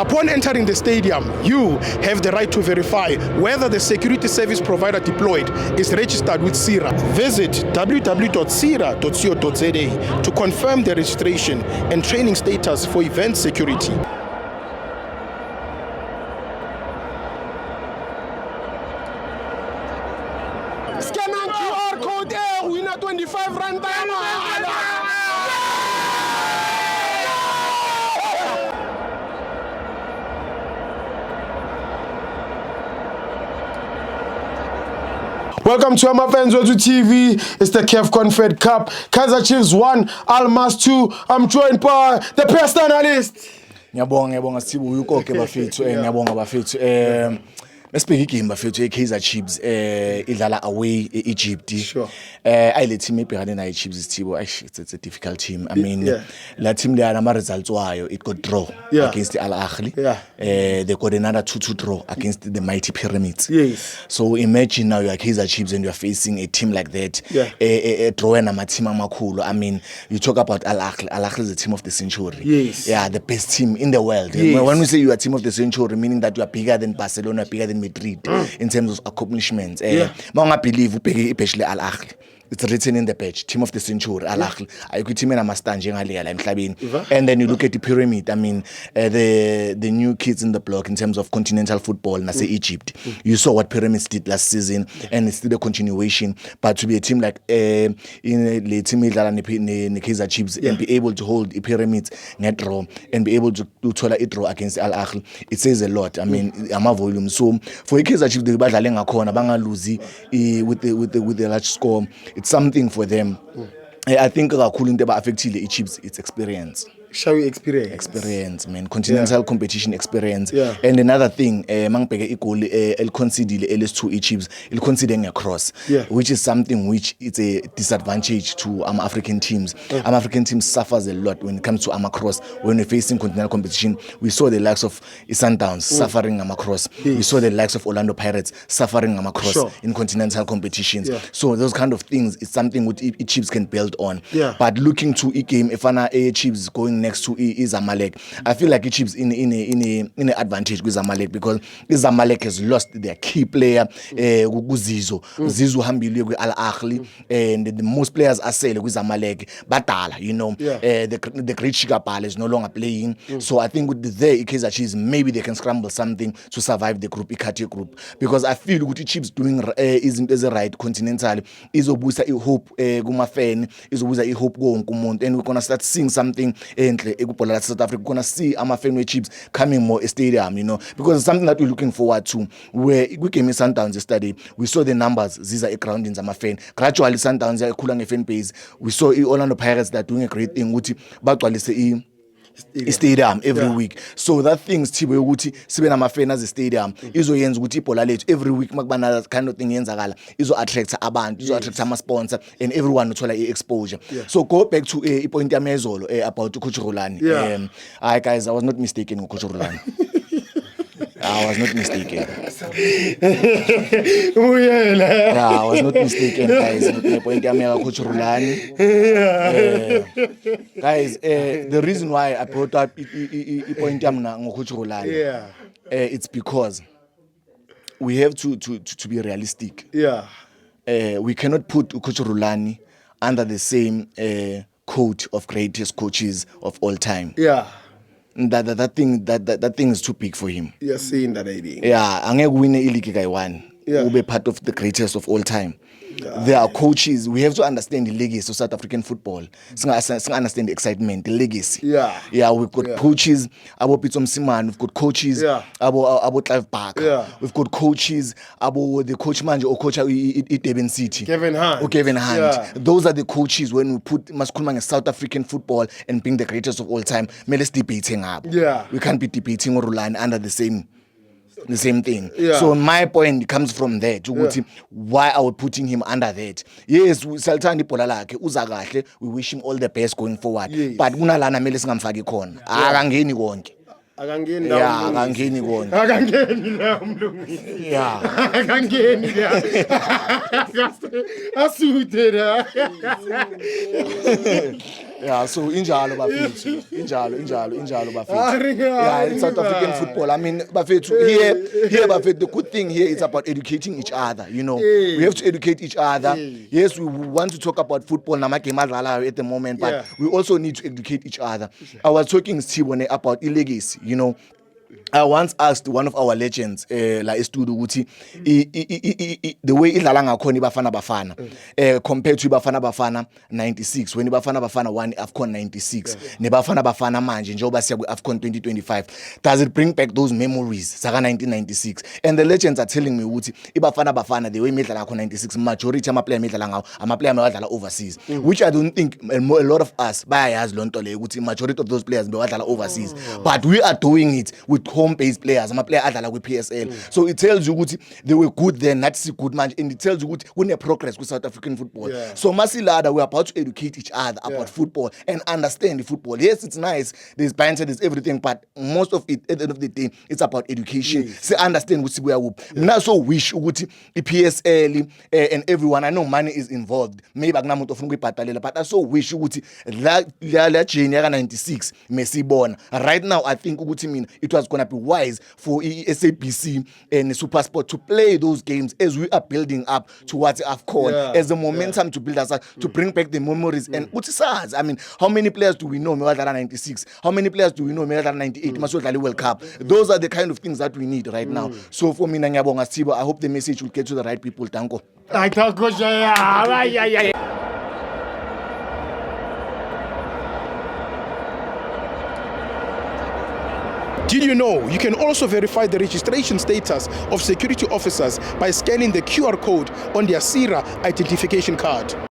Upon entering the stadium, you have the right to verify whether the security service provider deployed is registered with CIRA. Visit www.cira.co.za to confirm the registration and training status for event security. Scan on QR code winner 25 rand. Welcome to Amafans Wethu TV. It's the CAFCON Fed Cup. Kaizer Chiefs 1, Almas 2. I'm joined by the best analyst. Ngiyabonga Sithibo uyokoke bafethu ngiyabonga bafethu Lesibheke igame bafethu eKaizer Chiefs idlala away eEgypt. Sure. Ayile team ebhekane nayo Chiefs Sithibo. It's a difficult team. I mean, la team le ama results wayo it got draw against Al Ahly. They got another 2-2 draw against the mighty Pyramids. Yes. So imagine now you are Kaizer Chiefs and you are facing a team like that. A draw and a team amakhulu. I mean, you talk about Al Ahly. Al Ahly is the team of the century. Yes. Yeah, the best team in the world. Yes. When we say you are team of the century, meaning that you are bigger than Barcelona, bigger than Madrid in terms of accomplishments. I believe especially Al Ahly. It's written in the page, team of the century, Al Ahly. And then you look at the pyramid. I mean, the new kids in the block in terms of continental football, Nase Egypt. You saw what Pyramids did last season, and it's still a continuation. But to be a team like in the team Kaizer Chiefs and be able to hold the Pyramids net draw and be able to do a draw against Al Ahly, it says a lot. I mean, I'm a volume. So for Kaizer Chiefs, they badlalenga khona banga lose with the large score. It's something for them. I think kakhulu into eba-affectile i-Chiefs it's experience. Shall we experience? Experience, man. Continental competition experience. And another thing, mangibheke igoli eliconsidile LS2 e-Chiefs, eliconsider ngecross, which is something which it's a disadvantage to African teams. African teams suffers a lot when it comes to cross. When we're facing continental competition, we saw the likes of Sundowns suffering cross. We saw the likes of Orlando Pirates suffering cross in continental competitions. So those kind of things is something which Chiefs can build on. But looking to a game, if a Chiefs going next to Zamalek, I feel like Chiefs in an advantage with Zamalek because Zamalek has lost their key player Zizo hambile with Al Ahly, and the most players are selling with Zamalek Batala, you know. The great Shikapal is no longer playing. So I think with the Kaizer Chiefs maybe they can scramble something to survive the group Ikati group, because I feel what Chiefs doing isn't as a right continental izobusa hope kuma fan izobusa hope go kumuntu, and we're gonna start seeing something South Africa. We're gonna see Amafenwe Chiefs coming more a stadium, you know, because it's something that we're looking forward to. Where we came in Sundowns yesterday, we saw the numbers. These are a ground in Zamafen. Gradually, Sundowns are cooling a fan base. We saw Orlando Pirates that are doing a great thing. Stadium every week. So that things Tibo ukuthi sibe namafan as a stadium izoyenza ukuthi ibhola lethu every week makubana that kind of thing yenzakala izo attract abantu, izo attract ama sponsor, and everyone uthola exposure. So go back to point yami ezolo about Coach Rulani. Guys, I was not mistaken with Coach Rulani. I was not mistaken. I was not mistaken, guys. Coach Rulani. Guys, the reason why I brought up point Coach Rulani, it's because we have to be realistic. We cannot put Coach Rulani under the same coat of greatest coaches of all time. That thing is too big for him. You're saying that idea. Angeke win league guy one. Will be part of the greatest of all time. There are coaches. We have to understand the legacy of South African football. So understand the excitement, the legacy. We've got coaches about Pitsom Siman. We've got coaches about Clive Parker. We've got coaches about the coach manager or coach at Durban City. Kevin Hunt. Those are the coaches when we put Maskulman South African football and being the greatest of all time. Let's debating up. We can't be debating or relying under the same thing. So my point comes from that. Why are we putting him under that? Yes, Sultan Polalake, Uzagahle, we wish him all the best going forward. But Unalana Melis Namfagi Kon. Arangeni won't. Akangeni Yeah, so injalo bafethu. Injalo bafethu. Yeah, it's South African football. I mean, bafethu, here bafethu, the good thing here is about educating each other, you know. We have to educate each other. Yes, we want to talk about football nama game adlala at the moment, but we also need to educate each other. I was talking to Tibone about legacy, you know. I once asked one of our legends, la estudio ukuthi the way idlala ngakhona iBafana Bafana compared to iBafana Bafana 96 when iBafana Bafana won AFCON 96 neBafana Bafana manje njengoba siya kuAFCON 2025, does it bring back those memories saka 1996? And the legends are telling me ukuthi iBafana Bafana the way medlala ngakhona 96 majority ama player medlala ngawo ama player amadlala overseas, which I don't think a lot of us bayayazi lonto le ukuthi majority of those players bewadlala overseas, but we are doing it with home-based players, ama player adlala kwi-PSL. So it tells you ukuthi they were good then, that's good manje, and it tells you ukuthi kune progress with South African football. So masilada, we're about to educate each other about football and understand the football. Yes, it's nice, there's banter, there's everything, but most of it at the end of the day it's about education. Say understand ukuthi we are now so wish ukuthi i-PSL and everyone, I know money is involved, maybe akunamuntu ofuna ukuyibhadalela, but I so wish ukuthi la journey yaka 96 mesibona. Right now I think ukuthi mina it was gonna be wise for SABC and SuperSport to play those games as we are building up towards AFCON, as the momentum to build us up, to bring back the memories. And uthi sazi, I mean, how many players do we know mewadlala 96? How many players do we know mewadlala 98 masodlala World Cup? Those are the kind of things that we need right now. So for mina ngiyabonga Sithibo, I hope the message will get to the right people. Danko. Did you know you can also verify the registration status of security officers by scanning the QR code on their SIRA identification card?